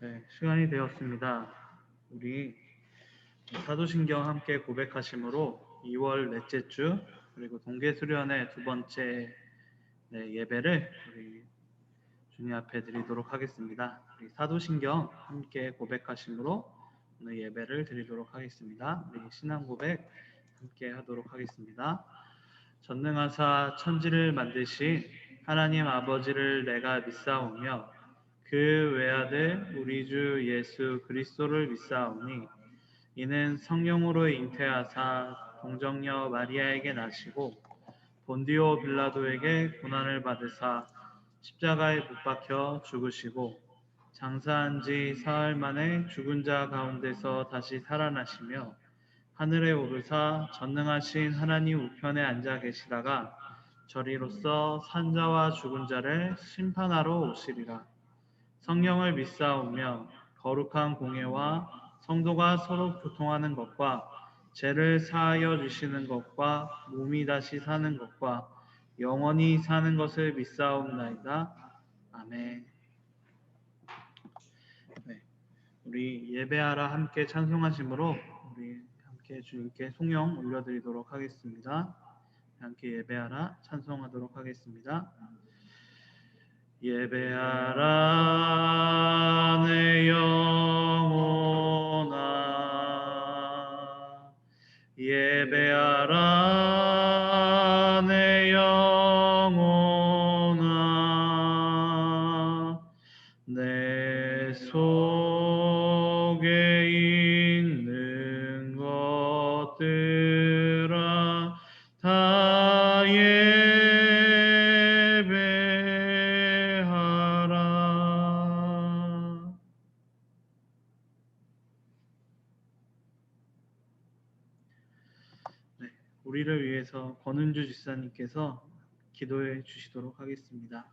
네, 시간이 되었습니다. 우리 사도신경 함께 고백하심으로 2월 넷째 주 그리고 동계수련의 두 번째 예배를 우리 주님 앞에 드리도록 하겠습니다. 우리 사도신경 함께 고백하심으로 오늘 예배를 드리도록 하겠습니다. 우리 신앙 고백 함께 하도록 하겠습니다. 전능하사 천지를 만드신 하나님 아버지를 내가 믿사오며 그 외아들 우리 주 예수 그리스도를 믿사오니 이는 성령으로 잉태하사 동정녀 마리아에게 나시고 본디오 빌라도에게 고난을 받으사 십자가에 못 박혀 죽으시고 장사한 지 사흘 만에 죽은 자 가운데서 다시 살아나시며 하늘에 오르사 전능하신 하나님 우편에 앉아 계시다가 저리로서 산자와 죽은 자를 심판하러 오시리라. 성령을 믿사오며 거룩한 공예와 성도가 서로 교통하는 것과 죄를 사하여 주시는 것과 몸이 다시 사는 것과 영원히 사는 것을 믿사옵나이다. 아멘. 네, 우리 예배하라 함께 찬송하심으로 우리 함께 주님께 송영 올려드리도록 하겠습니다. 함께 예배하라 찬송하도록 하겠습니다. 예배하라 내 영혼아 예배하라 내 영혼아 내 속에 있는 것들아 다 예배하라. 네, 우리를 위해서 권은주 집사님께서 기도해 주시도록 하겠습니다.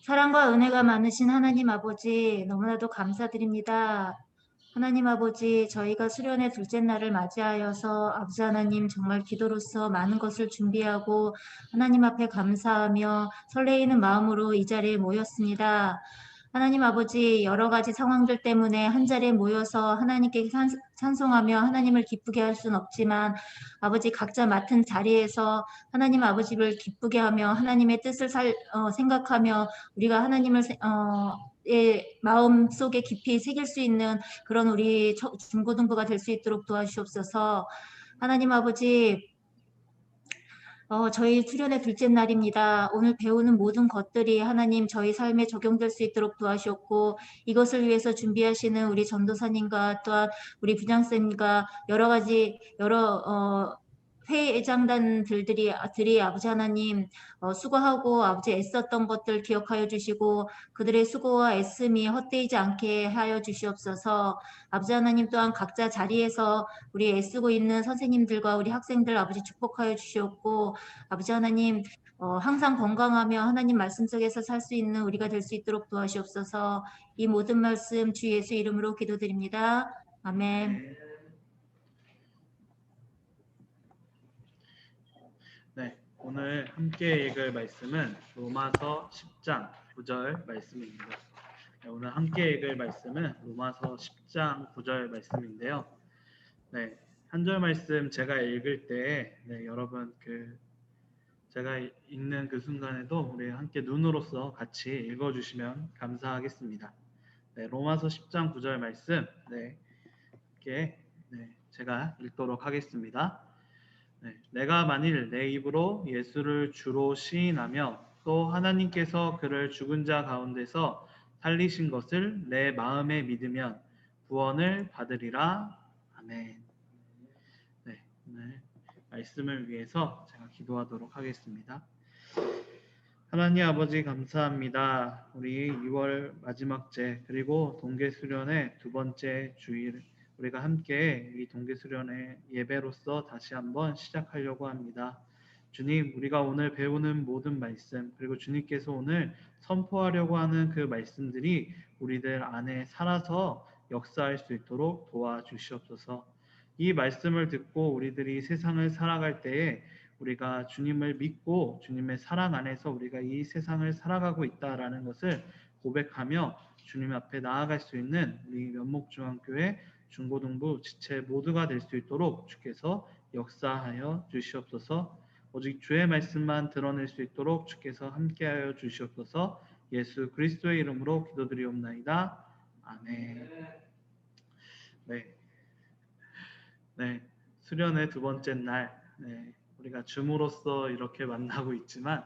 사랑과 은혜가 많으신 하나님 아버지, 너무나도 감사드립니다. 하나님 아버지, 저희가 수련의 둘째 날을 맞이하여서 아버지 하나님 정말 기도로서 많은 것을 준비하고 하나님 앞에 감사하며 설레이는 마음으로 이 자리에 모였습니다. 하나님 아버지, 여러 가지 상황들 때문에 한자리에 모여서 하나님께 찬송하며 하나님을 기쁘게 할 수는 없지만 아버지 각자 맡은 자리에서 하나님 아버지를 기쁘게 하며 하나님의 뜻을 생각하며 우리가 하나님을 마음 속에 깊이 새길 수 있는 그런 우리 중고등부가 될 수 있도록 도와주시옵소서. 하나님 아버지, 저희 수련의 둘째 날입니다. 오늘 배우는 모든 것들이 하나님 저희 삶에 적용될 수 있도록 도와주셨고 이것을 위해서 준비하시는 우리 전도사님과 또한 우리 부장쌤과 여러 가지 회장단들이 아버지 하나님 수고하고 아버지 애썼던 것들 기억하여 주시고 그들의 수고와 애씀이 헛되이지 않게 하여 주시옵소서. 아버지 하나님 또한 각자 자리에서 우리 애쓰고 있는 선생님들과 우리 학생들 아버지 축복하여 주시옵고 아버지 하나님 항상 건강하며 하나님 말씀 속에서 살 수 있는 우리가 될 수 있도록 도와주옵소서. 이 모든 말씀 주 예수 이름으로 기도드립니다. 아멘. 네, 오늘 함께 읽을 말씀은 로마서 10장 9절 말씀입니다. 네, 오늘 함께 읽을 말씀은 로마서 10장 9절 말씀인데요. 네, 한 절 말씀 제가 읽을 때 여러분 제가 읽는 그 순간에도 우리 함께 눈으로서 같이 읽어주시면 감사하겠습니다. 네, 로마서 10장 9절 말씀 함께 제가 읽도록 하겠습니다. 내가 만일 내 입으로 예수를 주로 시인하며 또 하나님께서 그를 죽은 자 가운데서 살리신 것을 내 마음에 믿으면 구원을 받으리라. 아멘. 네, 오늘 말씀을 위해서 제가 기도하도록 하겠습니다. 하나님 아버지 감사합니다. 우리 2월 마지막 제 그리고 동계수련의 두 번째 주일 우리가 함께 이 동계수련의 예배로서 다시 한번 시작하려고 합니다. 주님, 우리가 오늘 배우는 모든 말씀 그리고 주님께서 오늘 선포하려고 하는 그 말씀들이 우리들 안에 살아서 역사할 수 있도록 도와주시옵소서. 이 말씀을 듣고 우리들이 세상을 살아갈 때에 우리가 주님을 믿고 주님의 사랑 안에서 우리가 이 세상을 살아가고 있다라는 것을 고백하며 주님 앞에 나아갈 수 있는 우리 면목중앙교회 중고등부 지체 모두가 될 수 있도록 주께서 역사하여 주시옵소서. 오직 주의 말씀만 드러낼 수 있도록 주께서 함께하여 주시옵소서. 예수 그리스도의 이름으로 기도드리옵나이다. 아멘. 네, 네, 수련의 두 번째 날, 네, 우리가 줌으로써 이렇게 만나고 있지만,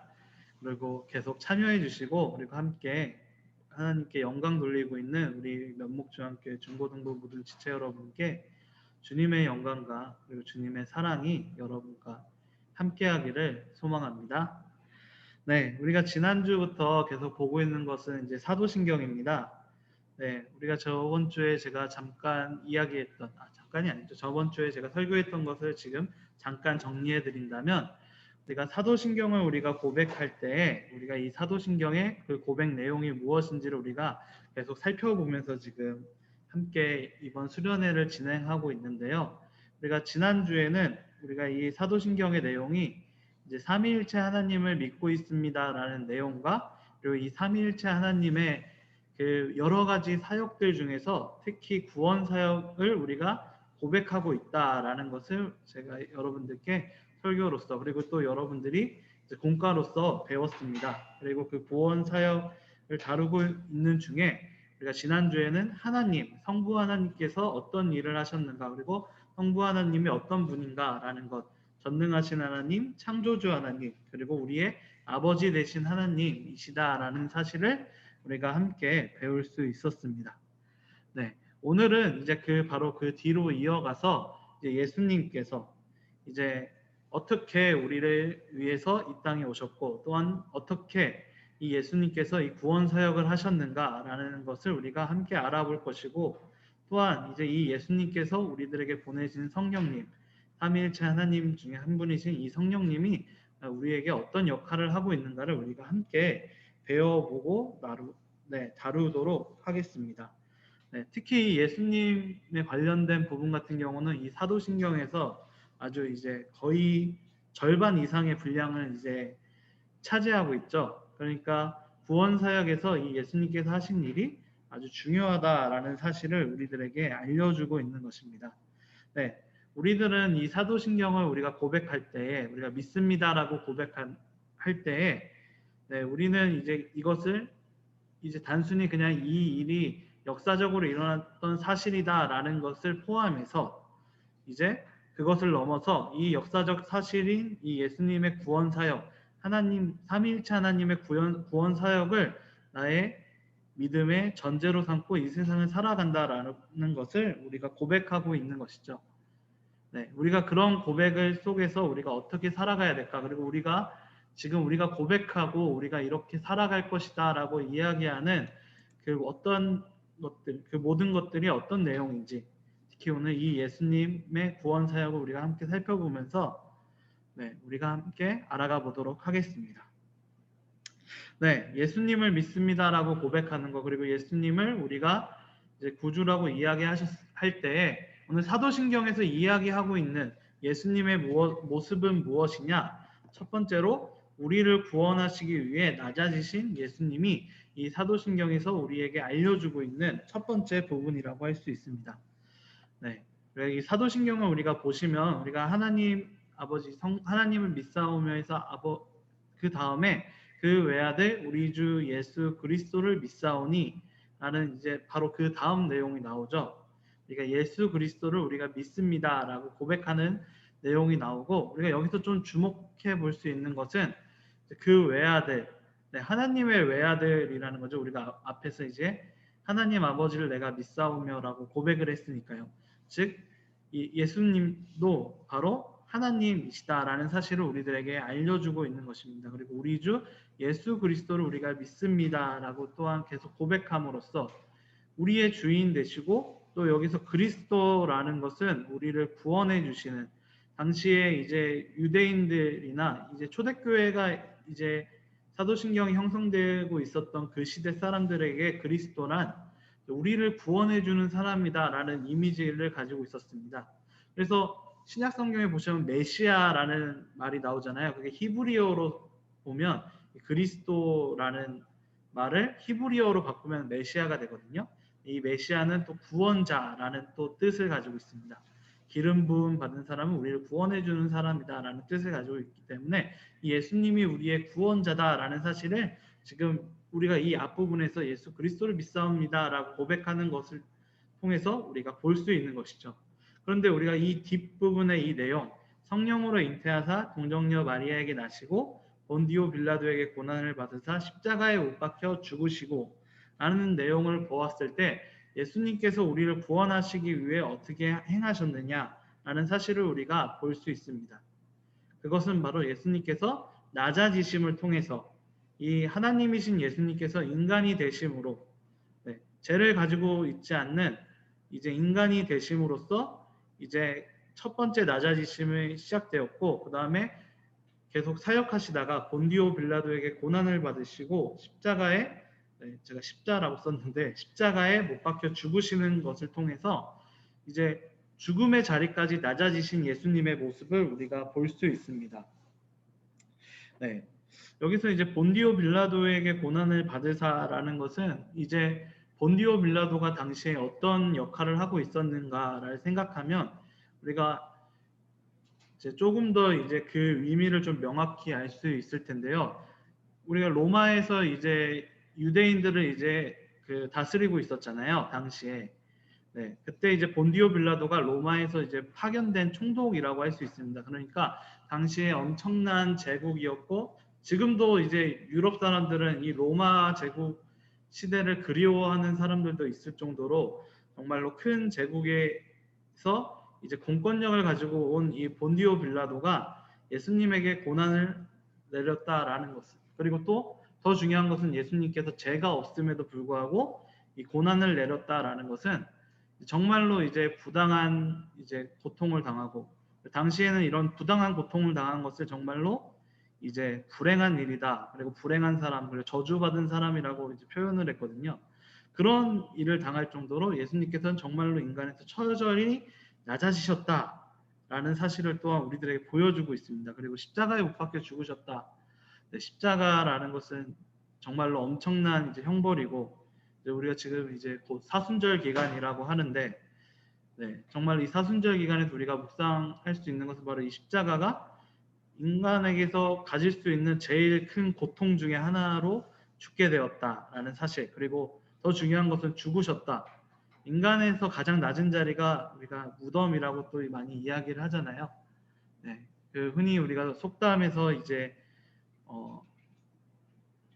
그리고 계속 참여해 주시고, 그리고 함께 하나님께 영광 돌리고 있는 우리 면목중앙교회 중고등부 모든 지체 여러분께 주님의 영광과 그리고 주님의 사랑이 여러분과 함께하기를 소망합니다. 네, 우리가 지난주부터 계속 보고 있는 것은 이제 사도신경입니다. 네, 우리가 저번 주에 제가 잠깐 이야기했던, 잠깐이 아니죠. 저번 주에 제가 설교했던 것을 지금 잠깐 정리해 드린다면, 우리가 사도신경을 우리가 고백할 때, 우리가 이 사도신경의 그 고백 내용이 무엇인지를 우리가 계속 살펴보면서 지금 함께 이번 수련회를 진행하고 있는데요. 우리가 지난주에는 우리가 이 사도신경의 내용이 이제 삼위일체 하나님을 믿고 있습니다라는 내용과 그리고 이 삼위일체 하나님의 그 여러 가지 사역들 중에서 특히 구원 사역을 우리가 고백하고 있다라는 것을 제가 여러분들께 설교로서 그리고 또 여러분들이 이제 공과로서 배웠습니다. 그리고 그 구원 사역을 다루고 있는 중에 우리가 지난주에는 하나님, 성부 하나님께서 어떤 일을 하셨는가 그리고 성부 하나님이 어떤 분인가라는 것, 전능하신 하나님, 창조주 하나님, 그리고 우리의 아버지 되신 하나님이시다라는 사실을 우리가 함께 배울 수 있었습니다. 네, 오늘은 이제 바로 그 뒤로 이어가서 이제 예수님께서 이제 어떻게 우리를 위해서 이 땅에 오셨고 또한 어떻게 이 예수님께서 이 구원 사역을 하셨는가라는 것을 우리가 함께 알아볼 것이고 또한 이제 이 예수님께서 우리들에게 보내신 성령님, 삼위일체 하나님 중에 한 분이신 이 성령님이 우리에게 어떤 역할을 하고 있는가를 우리가 함께 배워보고 다루도록 하겠습니다. 네, 특히 예수님에 관련된 부분 같은 경우는 이 사도신경에서 아주 이제 거의 절반 이상의 분량을 이제 차지하고 있죠. 그러니까 구원 사역에서 이 예수님께서 하신 일이 아주 중요하다라는 사실을 우리들에게 알려주고 있는 것입니다. 네, 우리들은 이 사도신경을 우리가 고백할 때에 우리가 믿습니다라고 고백할 때에 네, 우리는 이제 이것을 이제 단순히 그냥 이 일이 역사적으로 일어났던 사실이다라는 것을 포함해서 이제 그것을 넘어서 이 역사적 사실인 이 예수님의 구원 사역, 하나님 삼위일체 하나님의 구원 사역을 나의 믿음의 전제로 삼고 이 세상을 살아간다라는 것을 우리가 고백하고 있는 것이죠. 네, 우리가 그런 고백을 속에서 우리가 어떻게 살아가야 될까? 그리고 우리가 지금 우리가 고백하고 우리가 이렇게 살아갈 것이다라고 이야기하는 그 어떤 것들, 그 모든 것들이 어떤 내용인지 특히 오늘 이 예수님의 구원 사역을 우리가 함께 살펴보면서 네, 우리가 함께 알아가 보도록 하겠습니다. 네, 예수님을 믿습니다라고 고백하는 거 그리고 예수님을 우리가 이제 구주라고 이야기할 때에 오늘 사도신경에서 이야기하고 있는 예수님의 모습은 무엇이냐? 첫 번째로 우리를 구원하시기 위해 낮아지신 예수님이 이 사도신경에서 우리에게 알려주고 있는 첫 번째 부분이라고 할 수 있습니다. 네, 이 사도신경을 우리가 보시면 우리가 하나님 아버지 하나님을 믿사오면서 그 다음에 그 외아들 우리 주 예수 그리스도를 믿사오니 라는 이제 바로 그 다음 내용이 나오죠. 그러니까 예수 그리스도를 우리가 믿습니다라고 고백하는 내용이 나오고 우리가 여기서 좀 주목해 볼 수 있는 것은 그 외아들, 네, 하나님의 외아들이라는 거죠. 우리가 앞에서 이제 하나님 아버지를 내가 믿사오며라고 고백을 했으니까요. 즉 예수님도 바로 하나님이시다라는 사실을 우리들에게 알려주고 있는 것입니다. 그리고 우리 주 예수 그리스도를 우리가 믿습니다라고 또한 계속 고백함으로써 우리의 주인 되시고 또 여기서 그리스도라는 것은 우리를 구원해 주시는 당시에 이제 유대인들이나 이제 초대교회가 이제 사도신경이 형성되고 있었던 그 시대 사람들에게 그리스도란 우리를 구원해 주는 사람이다라는 이미지를 가지고 있었습니다. 그래서 신약 성경에 보시면 메시아라는 말이 나오잖아요. 그게 히브리어로 보면 그리스도라는 말을 히브리어로 바꾸면 메시아가 되거든요. 이 메시아는 또 구원자라는 또 뜻을 가지고 있습니다. 기름 부음 받은 사람은 우리를 구원해 주는 사람이다라는 뜻을 가지고 있기 때문에 이 예수님이 우리의 구원자다라는 사실을 지금 우리가 이 앞부분에서 예수 그리스도를 믿사옵니다라고 고백하는 것을 통해서 우리가 볼 수 있는 것이죠. 그런데 우리가 이 뒷부분의 이 내용, 성령으로 잉태하사 동정녀 마리아에게 나시고 본디오 빌라도에게 고난을 받으사 십자가에 못 박혀 죽으시고 라는 내용을 보았을 때 예수님께서 우리를 구원하시기 위해 어떻게 행하셨느냐라는 사실을 우리가 볼 수 있습니다. 그것은 바로 예수님께서 낮아지심을 통해서 이 하나님이신 예수님께서 인간이 되심으로 죄를 가지고 있지 않는 이제 인간이 되심으로써 이제 첫 번째 낮아지심이 시작되었고 그 다음에 계속 사역하시다가 본디오 빌라도에게 고난을 받으시고 십자가에 제가 십자라고 썼는데 십자가에 못 박혀 죽으시는 것을 통해서 이제 죽음의 자리까지 낮아지신 예수님의 모습을 우리가 볼 수 있습니다. 네. 여기서 이제 본디오 빌라도에게 고난을 받으사라는 것은 이제 본디오 빌라도가 당시에 어떤 역할을 하고 있었는가를 생각하면 우리가 이제 조금 더 이제 그 의미를 좀 명확히 알 수 있을 텐데요. 우리가 로마에서 이제 유대인들을 이제 그 다스리고 있었잖아요. 당시에. 네, 그때 이제 본디오 빌라도가 로마에서 이제 파견된 총독이라고 할 수 있습니다. 그러니까 당시에 엄청난 제국이었고 지금도 이제 유럽 사람들은 이 로마 제국 시대를 그리워하는 사람들도 있을 정도로 정말로 큰 제국에서 이제 공권력을 가지고 온 이 본디오 빌라도가 예수님에게 고난을 내렸다라는 것을 그리고 또 더 중요한 것은 예수님께서 죄가 없음에도 불구하고 이 고난을 내렸다라는 것은 정말로 이제 부당한 이제 고통을 당하고 당시에는 이런 부당한 고통을 당한 것을 정말로 이제 불행한 일이다 그리고 불행한 사람 그리고 저주받은 사람이라고 이제 표현을 했거든요. 그런 일을 당할 정도로 예수님께서는 정말로 인간에서 처절히 낮아지셨다라는 사실을 또한 우리들에게 보여주고 있습니다. 그리고 십자가에 못 박혀 죽으셨다. 네, 십자가라는 것은 정말로 엄청난 이제 형벌이고 이제 우리가 지금 이제 곧 사순절 기간이라고 하는데 네, 정말 이 사순절 기간에서 우리가 묵상할 수 있는 것은 바로 이 십자가가 인간에게서 가질 수 있는 제일 큰 고통 중에 하나로 죽게 되었다라는 사실 그리고 더 중요한 것은 죽으셨다. 인간에서 가장 낮은 자리가 우리가 무덤이라고 또 많이 이야기를 하잖아요. 네, 그 흔히 우리가 속담에서 이제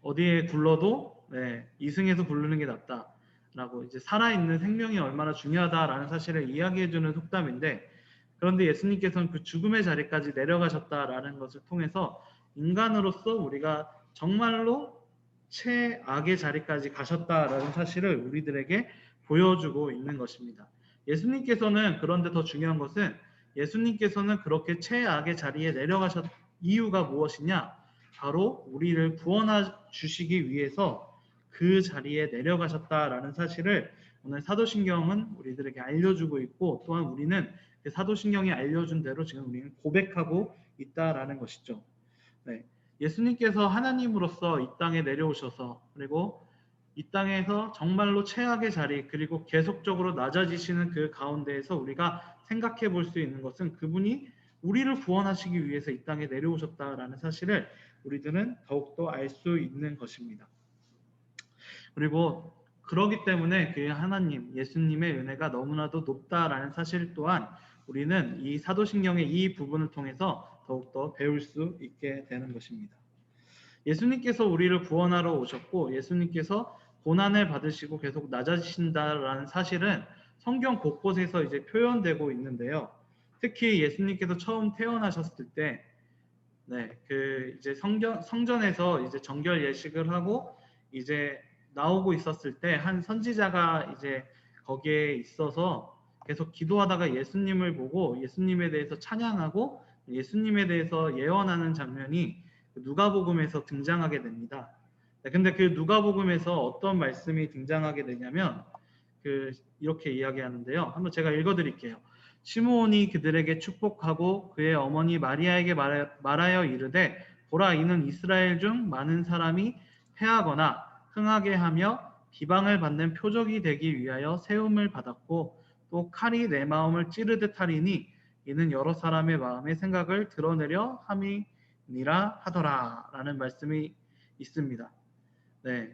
어디에 굴러도 네, 이승에서 굴르는 게 낫다라고 이제 살아있는 생명이 얼마나 중요하다라는 사실을 이야기해주는 속담인데 그런데 예수님께서는 그 죽음의 자리까지 내려가셨다라는 것을 통해서 인간으로서 우리가 정말로 최악의 자리까지 가셨다라는 사실을 우리들에게 보여주고 있는 것입니다. 예수님께서는 그런데 더 중요한 것은 예수님께서는 그렇게 최악의 자리에 내려가셨 이유가 무엇이냐? 바로 우리를 구원해 주시기 위해서 그 자리에 내려가셨다라는 사실을 오늘 사도신경은 우리들에게 알려주고 있고 또한 우리는 그 사도신경이 알려준 대로 지금 우리는 고백하고 있다라는 것이죠. 네. 예수님께서 하나님으로서 이 땅에 내려오셔서 그리고 이 땅에서 정말로 최악의 자리 그리고 계속적으로 낮아지시는 그 가운데에서 우리가 생각해 볼 수 있는 것은 그분이 우리를 구원하시기 위해서 이 땅에 내려오셨다라는 사실을 우리들은 더욱더 알 수 있는 것입니다. 그리고 그러기 때문에 그 하나님, 예수님의 은혜가 너무나도 높다라는 사실 또한 우리는 이 사도신경의 이 부분을 통해서 더욱더 배울 수 있게 되는 것입니다. 예수님께서 우리를 구원하러 오셨고 예수님께서 고난을 받으시고 계속 낮아지신다라는 사실은 성경 곳곳에서 이제 표현되고 있는데요. 특히 예수님께서 처음 태어나셨을 때, 네, 그 이제 성전에서 이제 정결 예식을 하고 이제 나오고 있었을 때 한 선지자가 이제 거기에 있어서 계속 기도하다가 예수님을 보고 예수님에 대해서 찬양하고 예수님에 대해서 예언하는 장면이 누가복음에서 등장하게 됩니다. 근데 그 누가복음에서 어떤 말씀이 등장하게 되냐면 이렇게 이야기하는데요. 한번 제가 읽어드릴게요. 시므온이 그들에게 축복하고 그의 어머니 마리아에게 말하여 이르되 보라 이는 이스라엘 중 많은 사람이 패하거나 흥하게 하며 비방을 받는 표적이 되기 위하여 세움을 받았고 또 칼이 내 마음을 찌르듯 하리니 이는 여러 사람의 마음의 생각을 드러내려 함이니라 하더라 라는 말씀이 있습니다. 네.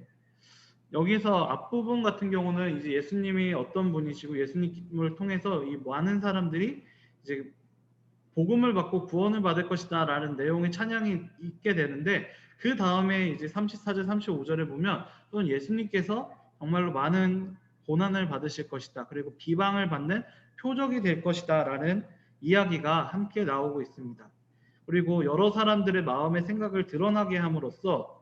여기서 앞부분 같은 경우는 이제 예수님이 어떤 분이시고 예수님을 통해서 이 많은 사람들이 이제 복음을 받고 구원을 받을 것이다 라는 내용의 찬양이 있게 되는데 그 다음에 이제 34절 35절에 보면 또는 예수님께서 정말로 많은 고난을 받으실 것이다 그리고 비방을 받는 표적이 될 것이다 라는 이야기가 함께 나오고 있습니다. 그리고 여러 사람들의 마음의 생각을 드러나게 함으로써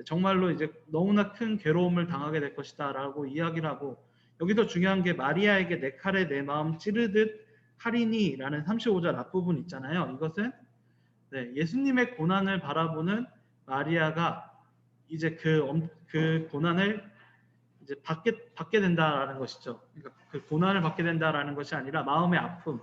정말로 이제 너무나 큰 괴로움을 당하게 될 것이다 라고 이야기를 하고 여기서 중요한 게 마리아에게 내 칼에 내 마음 찌르듯 하리니 라는 35절 앞부분 있잖아요. 이것은 예수님의 고난을 바라보는 마리아가 이제 그 고난을 이제 받게 된다라는 것이죠. 그러니까 그 고난을 받게 된다라는 것이 아니라 마음의 아픔.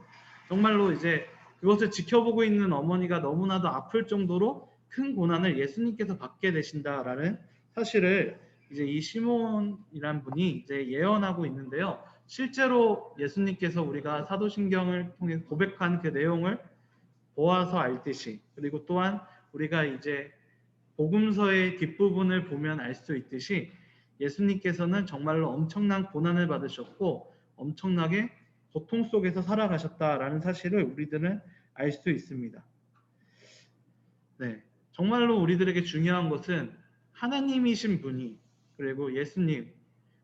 정말로 이제 그것을 지켜보고 있는 어머니가 너무나도 아플 정도로 큰 고난을 예수님께서 받게 되신다라는 사실을 이제 이 시몬이란 분이 이제 예언하고 있는데요. 실제로 예수님께서 우리가 사도신경을 통해 고백한 그 내용을 보아서 알듯이 그리고 또한 우리가 이제 복음서의 뒷부분을 보면 알 수 있듯이 예수님께서는 정말로 엄청난 고난을 받으셨고 엄청나게 고통 속에서 살아가셨다라는 사실을 우리들은 알 수 있습니다. 네, 정말로 우리들에게 중요한 것은 하나님이신 분이 그리고 예수님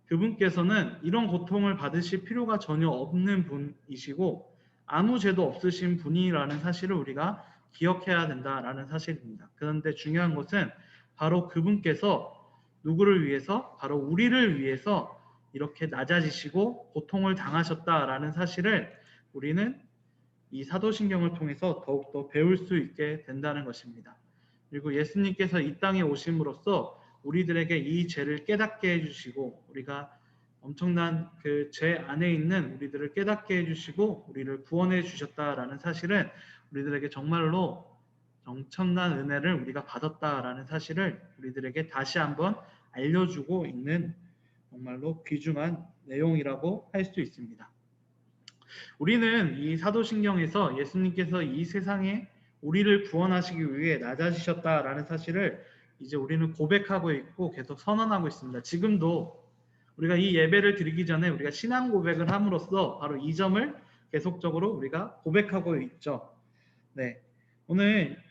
그분께서는 이런 고통을 받으실 필요가 전혀 없는 분이시고 아무 죄도 없으신 분이라는 사실을 우리가 기억해야 된다라는 사실입니다. 그런데 중요한 것은 바로 그분께서 누구를 위해서? 바로 우리를 위해서 이렇게 낮아지시고 고통을 당하셨다라는 사실을 우리는 이 사도신경을 통해서 더욱더 배울 수 있게 된다는 것입니다. 그리고 예수님께서 이 땅에 오심으로써 우리들에게 이 죄를 깨닫게 해주시고 우리가 엄청난 그 죄 안에 있는 우리들을 깨닫게 해주시고 우리를 구원해 주셨다라는 사실은 우리들에게 정말로 엄청난 은혜를 우리가 받았다라는 사실을 우리들에게 다시 한번 알려주고 있는 정말로 귀중한 내용이라고 할 수 있습니다. 우리는 이 사도신경에서 예수님께서 이 세상에 우리를 구원하시기 위해 낮아지셨다라는 사실을 이제 우리는 고백하고 있고 계속 선언하고 있습니다. 지금도 우리가 이 예배를 드리기 전에 우리가 신앙 고백을 함으로써 바로 이 점을 계속적으로 우리가 고백하고 있죠. 네, 오늘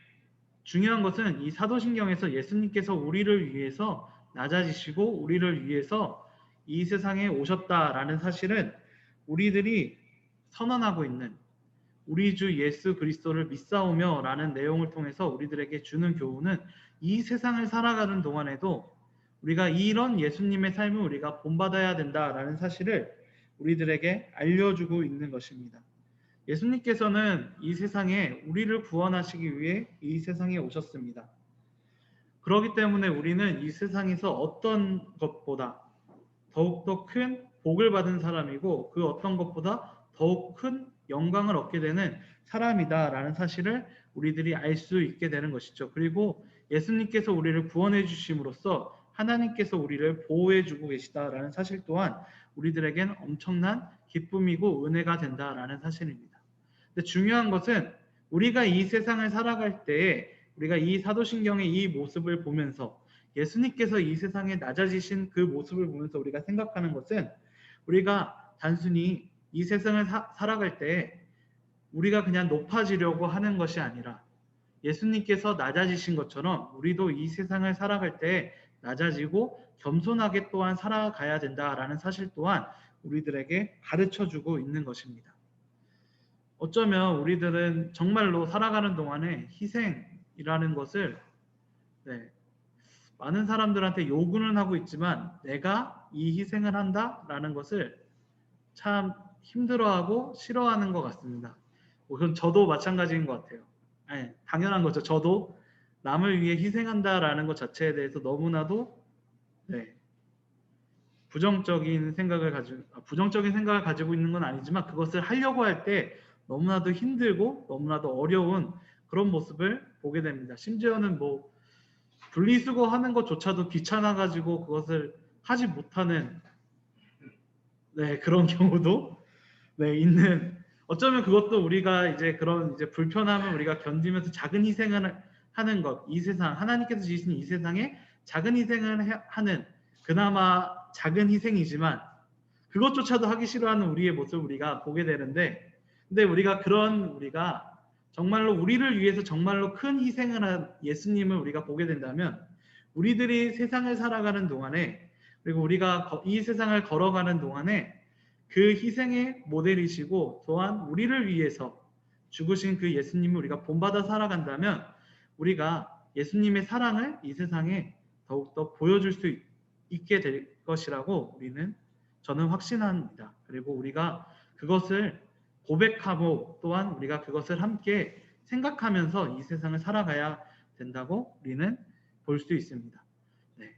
중요한 것은 이 사도신경에서 예수님께서 우리를 위해서 낮아지시고 우리를 위해서 이 세상에 오셨다라는 사실은 우리들이 선언하고 있는 우리 주 예수 그리스도를 믿사오며 라는 내용을 통해서 우리들에게 주는 교훈은 이 세상을 살아가는 동안에도 우리가 이런 예수님의 삶을 우리가 본받아야 된다라는 사실을 우리들에게 알려주고 있는 것입니다. 예수님께서는 이 세상에 우리를 구원하시기 위해 이 세상에 오셨습니다. 그렇기 때문에 우리는 이 세상에서 어떤 것보다 더욱더 큰 복을 받은 사람이고 그 어떤 것보다 더욱 큰 영광을 얻게 되는 사람이다라는 사실을 우리들이 알 수 있게 되는 것이죠. 그리고 예수님께서 우리를 구원해 주심으로써 하나님께서 우리를 보호해 주고 계시다라는 사실 또한 우리들에겐 엄청난 기쁨이고 은혜가 된다라는 사실입니다. 근데 중요한 것은 우리가 이 세상을 살아갈 때에 우리가 이 사도신경의 이 모습을 보면서 예수님께서 이 세상에 낮아지신 그 모습을 보면서 우리가 생각하는 것은 우리가 단순히 이 세상을 살아갈 때 우리가 그냥 높아지려고 하는 것이 아니라 예수님께서 낮아지신 것처럼 우리도 이 세상을 살아갈 때 낮아지고 겸손하게 또한 살아가야 된다라는 사실 또한 우리들에게 가르쳐주고 있는 것입니다. 어쩌면 우리들은 정말로 살아가는 동안에 희생이라는 것을 많은 사람들한테 요구는 하고 있지만 내가 이 희생을 한다라는 것을 참 힘들어하고 싫어하는 것 같습니다. 그건 저도 마찬가지인 것 같아요. 네, 당연한 거죠. 저도 남을 위해 희생한다라는 것 자체에 대해서 너무나도 부정적인 생각을 가지고 있는 건 아니지만 그것을 하려고 할 때 너무나도 힘들고 너무나도 어려운 그런 모습을 보게 됩니다. 심지어는 뭐 분리수거하는 것조차도 귀찮아가지고 그것을 하지 못하는 그런 경우도 있는, 어쩌면 그것도 우리가 이제 그런 이제 불편함을 우리가 견디면서 작은 희생을 하는 것, 이 세상 하나님께서 지으신 이 세상에 작은 희생을 하는 그나마 작은 희생이지만 그것조차도 하기 싫어하는 우리의 모습을 우리가 보게 되는데, 근데 우리가 정말로 우리를 위해서 정말로 큰 희생을 한 예수님을 우리가 보게 된다면, 우리들이 세상을 살아가는 동안에, 그리고 우리가 이 세상을 걸어가는 동안에 그 희생의 모델이시고 또한 우리를 위해서 죽으신 그 예수님을 우리가 본받아 살아간다면, 우리가 예수님의 사랑을 이 세상에 더욱더 보여줄 수 있게 될 것이라고 저는 확신합니다. 그리고 우리가 그것을 고백하고 또한 우리가 그것을 함께 생각하면서 이 세상을 살아가야 된다고 우리는 볼 수 있습니다.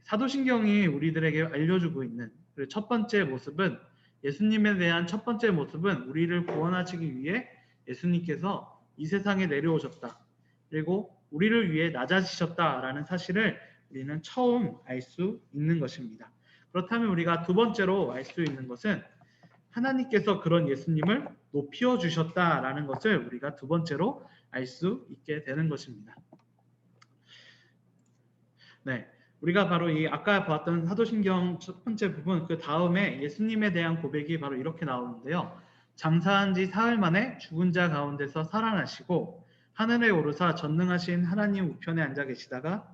사도신경이 우리들에게 알려주고 있는 그 첫 번째 모습은, 예수님에 대한 첫 번째 모습은 우리를 구원하시기 위해 예수님께서 이 세상에 내려오셨다, 그리고 우리를 위해 낮아지셨다라는 사실을 우리는 처음 알 수 있는 것입니다. 그렇다면 우리가 두 번째로 알 수 있는 것은 하나님께서 그런 예수님을 높여 주셨다라는 것을 우리가 두 번째로 알 수 있게 되는 것입니다. 우리가 바로 이 아까 봤던 사도신경 첫 번째 부분, 그 다음에 예수님에 대한 고백이 바로 이렇게 나오는데요. 장사한 지 사흘 만에 죽은 자 가운데서 살아나시고 하늘에 오르사 전능하신 하나님 우편에 앉아 계시다가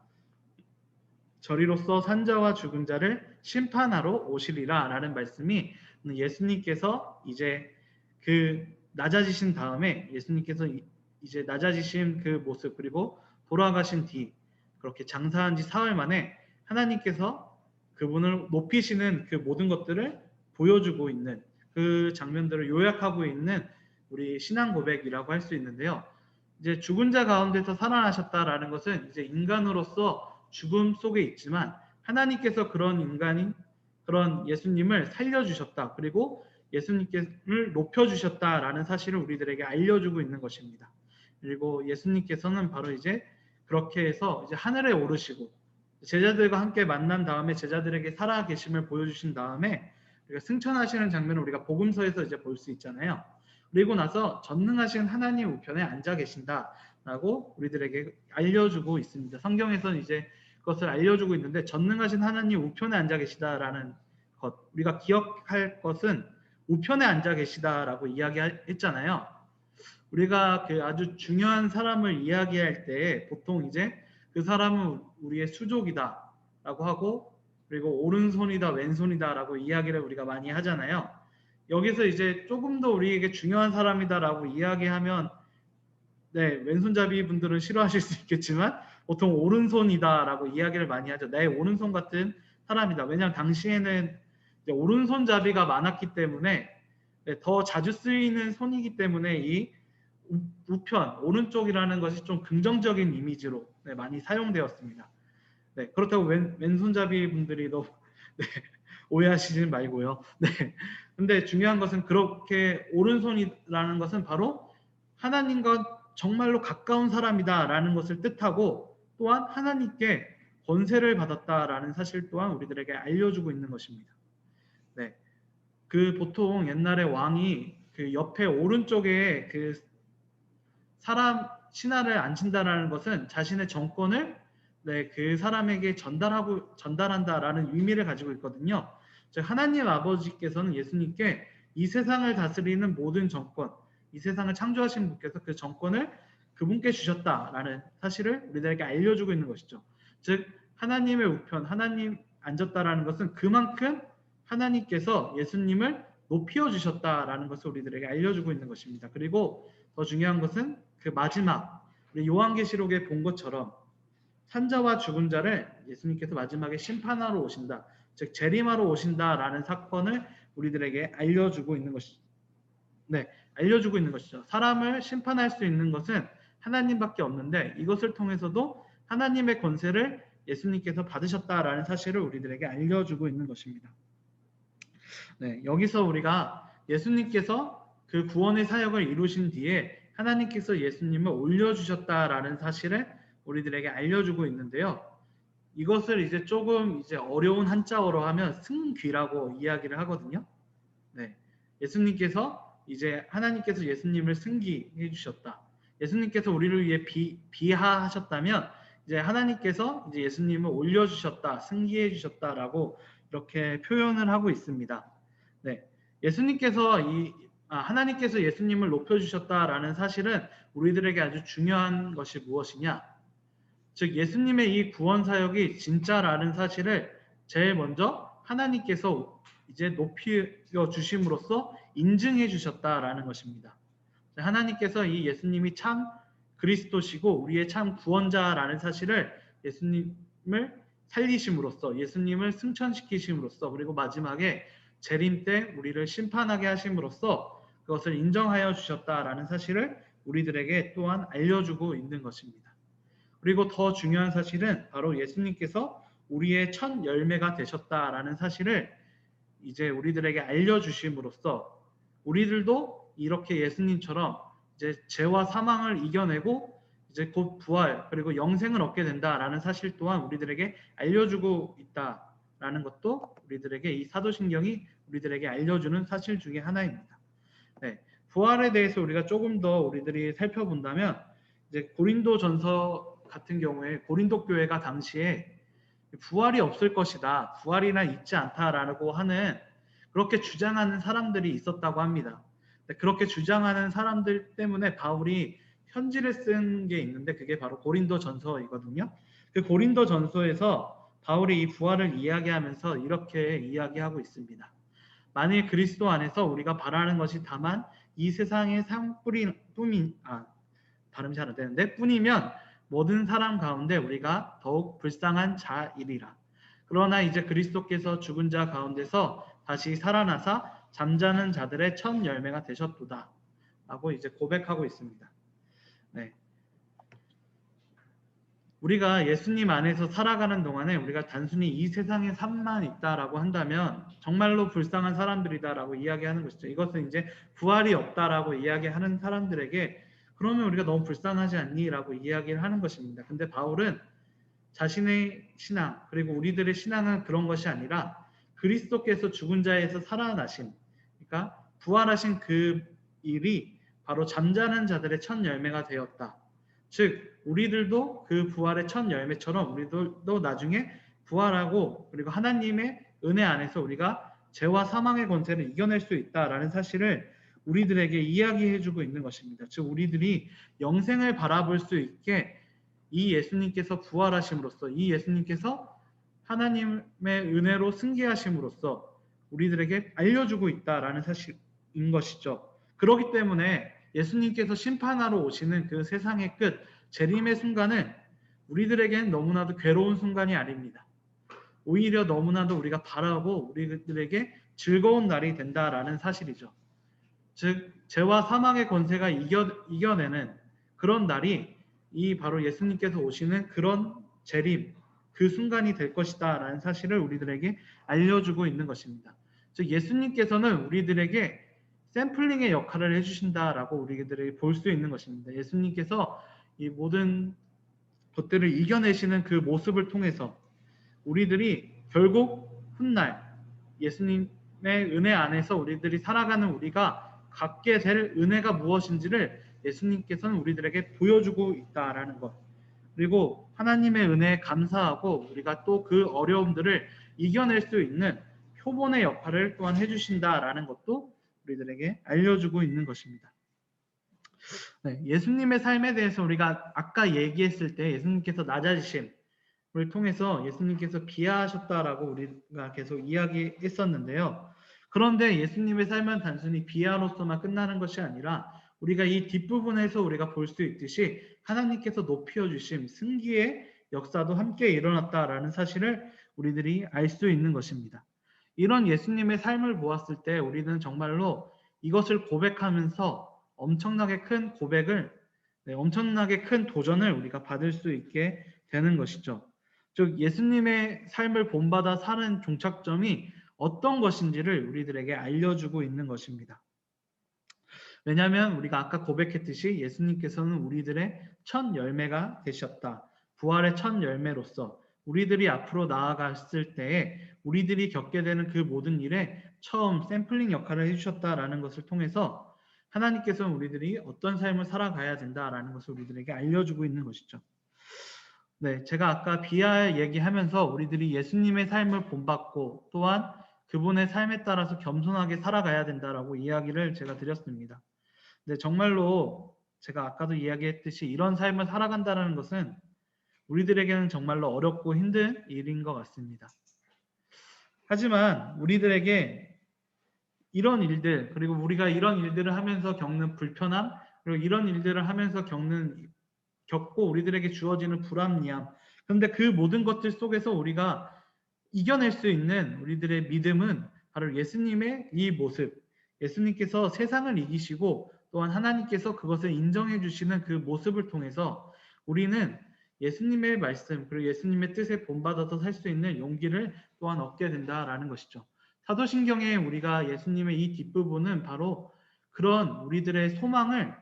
저리로서 산자와 죽은 자를 심판하러 오시리라 라는 말씀이, 예수님께서 이제 그 낮아지신 다음에 예수님께서 이제 낮아지신 그 모습, 그리고 돌아가신 뒤 그렇게 장사한 지 사흘 만에 하나님께서 그분을 높이시는 그 모든 것들을 보여주고 있는 그 장면들을 요약하고 있는 우리 신앙 고백이라고 할 수 있는데요. 이제 죽은 자 가운데서 살아나셨다라는 것은 이제 인간으로서 죽음 속에 있지만 하나님께서 그런 예수님을 살려주셨다, 그리고 예수님을 높여주셨다라는 사실을 우리들에게 알려주고 있는 것입니다. 그리고 예수님께서는 바로 이제 그렇게 해서 이제 하늘에 오르시고 제자들과 함께 만난 다음에 제자들에게 살아 계심을 보여주신 다음에 우리가 승천하시는 장면을 우리가 복음서에서 이제 볼 수 있잖아요. 그리고 나서 전능하신 하나님 우편에 앉아 계신다라고 우리들에게 알려주고 있습니다. 성경에서는 이제 그것을 알려주고 있는데, 전능하신 하나님 우편에 앉아 계시다라는 것, 우리가 기억할 것은 우편에 앉아 계시다라고 이야기했잖아요. 우리가 그 아주 중요한 사람을 이야기할 때 보통 이제 그 사람은 우리의 수족이다라고 하고, 그리고 오른손이다 왼손이다라고 이야기를 우리가 많이 하잖아요. 여기서 이제 조금 더 우리에게 중요한 사람이다라고 이야기하면 왼손잡이 분들은 싫어하실 수 있겠지만 보통 오른손이다라고 이야기를 많이 하죠. 내 오른손 같은 사람이다. 왜냐하면 당시에는 이제 오른손잡이가 많았기 때문에 더 자주 쓰이는 손이기 때문에 이 우편, 오른쪽이라는 것이 좀 긍정적인 이미지로 많이 사용되었습니다. 그렇다고 왼손잡이 분들이 너무 오해하시지 말고요. 근데 중요한 것은 그렇게 오른손이라는 것은 바로 하나님과 정말로 가까운 사람이다라는 것을 뜻하고, 또한 하나님께 권세를 받았다라는 사실 또한 우리들에게 알려주고 있는 것입니다. 그 보통 옛날에 왕이 그 옆에 오른쪽에 그 사람 신하를 앉힌다라는 것은 자신의 정권을 그 사람에게 전달한다라는 의미를 가지고 있거든요. 즉 하나님 아버지께서는 예수님께 이 세상을 다스리는 모든 정권, 이 세상을 창조하신 분께서 그 정권을 그분께 주셨다라는 사실을 우리들에게 알려주고 있는 것이죠. 즉 하나님의 우편, 하나님 앉았다라는 것은 그만큼 하나님께서 예수님을 높여 주셨다라는 것을 우리들에게 알려주고 있는 것입니다. 그리고 더 중요한 것은 그 마지막, 우리 요한계시록에 본 것처럼 산자와 죽은 자를 예수님께서 마지막에 심판하러 오신다, 즉 재림하러 오신다라는 사건을 우리들에게 알려주고 있는 것이죠. 알려주고 있는 것이죠. 사람을 심판할 수 있는 것은 하나님밖에 없는데, 이것을 통해서도 하나님의 권세를 예수님께서 받으셨다라는 사실을 우리들에게 알려주고 있는 것입니다. 여기서 우리가 예수님께서 그 구원의 사역을 이루신 뒤에 하나님께서 예수님을 올려주셨다라는 사실을 우리들에게 알려주고 있는데요. 이것을 이제 조금 이제 어려운 한자어로 하면 승귀라고 이야기를 하거든요. 네. 예수님께서 이제 하나님께서 예수님을 승귀해 주셨다. 예수님께서 우리를 위해 비하하셨다면 이제 하나님께서 이제 예수님을 올려주셨다, 승귀해 주셨다라고 이렇게 표현을 하고 있습니다. 네. 예수님께서 하나님께서 예수님을 높여주셨다라는 사실은 우리들에게 아주 중요한 것이 무엇이냐? 즉 예수님의 이 구원 사역이 진짜라는 사실을 제일 먼저 하나님께서 이제 높여 주심으로써 인증해 주셨다라는 것입니다. 하나님께서 이 예수님이 참 그리스도시고 우리의 참 구원자라는 사실을 예수님을 살리심으로써 예수님을 승천시키심으로써 그리고 마지막에 재림 때 우리를 심판하게 하심으로써 그것을 인정하여 주셨다라는 사실을 우리들에게 또한 알려주고 있는 것입니다. 그리고 더 중요한 사실은 바로 예수님께서 우리의 첫 열매가 되셨다라는 사실을 이제 우리들에게 알려주심으로써 우리들도 이렇게 예수님처럼 이제 죄와 사망을 이겨내고 이제 곧 부활 그리고 영생을 얻게 된다라는 사실 또한 우리들에게 알려주고 있다라는 것도 우리들에게 이 사도신경이 우리들에게 알려주는 사실 중에 하나입니다. 네, 부활에 대해서 우리가 조금 더 우리들이 살펴본다면 이제 고린도전서 같은 경우에 고린도 교회가 당시에 부활이 없을 것이다, 부활이나 있지 않다라고 하는 그렇게 주장하는 사람들이 있었다고 합니다. 그렇게 주장하는 사람들 때문에 바울이 편지를 쓴 게 있는데 그게 바로 고린도전서이거든요. 그 고린도전서에서 바울이 이 부활을 이야기하면서 이렇게 이야기하고 있습니다. 만일 그리스도 안에서 우리가 바라는 것이 다만 이 세상의 발음이 잘 안 되는데 뿐이면 모든 사람 가운데 우리가 더욱 불쌍한 자이리라. 그러나 이제 그리스도께서 죽은 자 가운데서 다시 살아나사 잠자는 자들의 첫 열매가 되셨도다 라고 이제 고백하고 있습니다. 네. 우리가 예수님 안에서 살아가는 동안에 우리가 단순히 이 세상의 삶만 있다라고 한다면 정말로 불쌍한 사람들이다라고 이야기하는 것이죠. 이것은 이제 부활이 없다라고 이야기하는 사람들에게 그러면 우리가 너무 불쌍하지 않니? 라고 이야기를 하는 것입니다. 근데 바울은 자신의 신앙 그리고 우리들의 신앙은 그런 것이 아니라 그리스도께서 죽은 자에서 살아나신 그러니까 부활하신 그 일이 바로 잠자는 자들의 첫 열매가 되었다. 즉 우리들도 그 부활의 첫 열매처럼 우리들도 나중에 부활하고 그리고 하나님의 은혜 안에서 우리가 죄와 사망의 권세를 이겨낼 수 있다라는 사실을 우리들에게 이야기해주고 있는 것입니다. 즉 우리들이 영생을 바라볼 수 있게 이 예수님께서 부활하심으로써 이 예수님께서 하나님의 은혜로 승계하심으로써 우리들에게 알려주고 있다라는 사실인 것이죠. 그렇기 때문에 예수님께서 심판하러 오시는 그 세상의 끝, 재림의 순간은 우리들에게는 너무나도 괴로운 순간이 아닙니다. 오히려 너무나도 우리가 바라고 우리들에게 즐거운 날이 된다라는 사실이죠. 즉 죄와 사망의 권세가 이겨내는 그런 날이 이 바로 예수님께서 오시는 그런 재림, 그 순간이 될 것이다 라는 사실을 우리들에게 알려주고 있는 것입니다. 즉 예수님께서는 우리들에게 샘플링의 역할을 해주신다라고 우리들이 볼 수 있는 것입니다. 예수님께서 이 모든 것들을 이겨내시는 그 모습을 통해서 우리들이 결국 훗날 예수님의 은혜 안에서 우리들이 살아가는 우리가 갖게 될 은혜가 무엇인지를 예수님께서는 우리들에게 보여주고 있다라는 것. 그리고 하나님의 은혜에 감사하고 우리가 또 그 어려움들을 이겨낼 수 있는 표본의 역할을 또한 해주신다라는 것도 우리들에게 알려주고 있는 것입니다. 네, 예수님의 삶에 대해서 우리가 아까 얘기했을 때 예수님께서 낮아지심을 통해서 예수님께서 비하하셨다라고 우리가 계속 이야기했었는데요. 그런데 예수님의 삶은 단순히 비하로서만 끝나는 것이 아니라 우리가 이 뒷부분에서 우리가 볼 수 있듯이 하나님께서 높여주심, 승기의 역사도 함께 일어났다라는 사실을 우리들이 알 수 있는 것입니다. 이런 예수님의 삶을 보았을 때 우리는 정말로 이것을 고백하면서 엄청나게 큰 고백을, 엄청나게 큰 도전을 우리가 받을 수 있게 되는 것이죠. 즉 예수님의 삶을 본받아 사는 종착점이 어떤 것인지를 우리들에게 알려주고 있는 것입니다. 왜냐하면 우리가 아까 고백했듯이 예수님께서는 우리들의 첫 열매가 되셨다. 부활의 첫 열매로서 우리들이 앞으로 나아갔을 때에 우리들이 겪게 되는 그 모든 일에 처음 샘플링 역할을 해주셨다라는 것을 통해서 하나님께서는 우리들이 어떤 삶을 살아가야 된다라는 것을 우리들에게 알려주고 있는 것이죠. 네, 제가 아까 비하 얘기하면서 우리들이 예수님의 삶을 본받고 또한 그분의 삶에 따라서 겸손하게 살아가야 된다라고 이야기를 제가 드렸습니다. 네, 정말로 제가 아까도 이야기했듯이 이런 삶을 살아간다는 것은 우리들에게는 정말로 어렵고 힘든 일인 것 같습니다. 하지만 우리들에게 이런 일들, 그리고 우리가 이런 일들을 하면서 겪는 불편함, 그리고 이런 일들을 하면서 겪고 우리들에게 주어지는 불합리함, 그런데 그 모든 것들 속에서 우리가 이겨낼 수 있는 우리들의 믿음은 바로 예수님의 이 모습, 예수님께서 세상을 이기시고 또한 하나님께서 그것을 인정해 주시는 그 모습을 통해서 우리는 예수님의 말씀 그리고 예수님의 뜻에 본받아서 살 수 있는 용기를 또한 얻게 된다라는 것이죠. 사도신경에 우리가 예수님의 이 뒷부분은 바로 그런 우리들의 소망을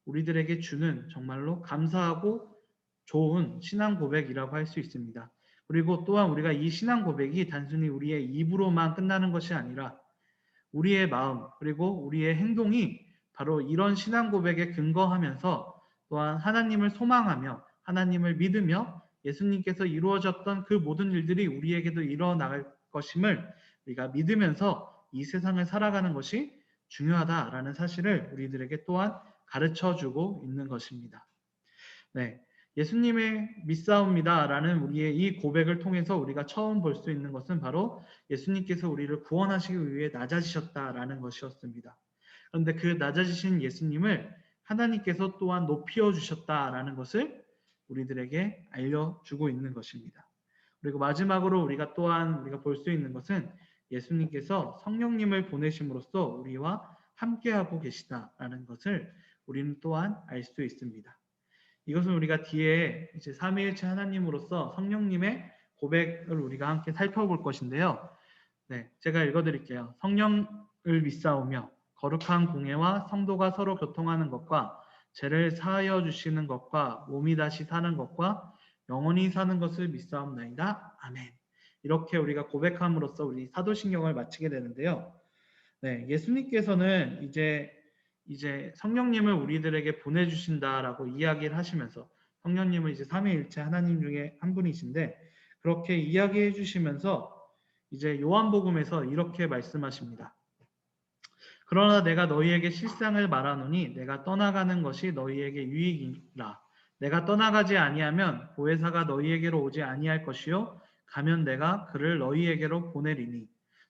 우리들에게 주는 정말로 감사하고 좋은 신앙 고백이라고 할 수 있습니다. 그리고 또한 우리가 이 신앙 고백이 단순히 우리의 입으로만 끝나는 것이 아니라 우리의 마음 그리고 우리의 행동이 바로 이런 신앙 고백에 근거하면서 또한 하나님을 소망하며 하나님을 믿으며 예수님께서 이루어졌던 그 모든 일들이 우리에게도 일어나갈 것임을 우리가 믿으면서 이 세상을 살아가는 것이 중요하다라는 사실을 우리들에게 또한 가르쳐주고 있는 것입니다. 네, 예수님의 믿사옵니다라는 우리의 이 고백을 통해서 우리가 처음 볼 수 있는 것은 바로 예수님께서 우리를 구원하시기 위해 낮아지셨다라는 것이었습니다. 그런데 그 낮아지신 예수님을 하나님께서 또한 높여 주셨다라는 것을 우리들에게 알려주고 있는 것입니다. 그리고 마지막으로 우리가 볼 수 있는 것은 예수님께서 성령님을 보내심으로써 우리와 함께하고 계시다라는 것을 우리는 또한 알 수 있습니다. 이것은 우리가 뒤에 이제 삼위일체 하나님으로서 성령님의 고백을 우리가 함께 살펴볼 것인데요. 네, 제가 읽어드릴게요. 성령을 믿사오며 거룩한 공예와 성도가 서로 교통하는 것과 죄를 사하여 주시는 것과 몸이 다시 사는 것과 영원히 사는 것을 믿사옵나이다. 아멘. 이렇게 우리가 고백함으로써 우리 사도신경을 마치게 되는데요. 네, 예수님께서는 이제 성령님을 우리들에게 보내주신다라고 이야기를 하시면서 성령님은 이제 삼위일체 하나님 중에 한 분이신데 그렇게 이야기해 주시면서 이제 요한복음에서 이렇게 말씀하십니다. 그러나 내가 너희에게 실상을 말하노니 내가 떠나가는 것이 너희에게 유익이라. 내가 떠나가지 아니하면 보혜사가 너희에게로 오지 아니할 것이요 가면 내가 그를 너희에게로 보내리니.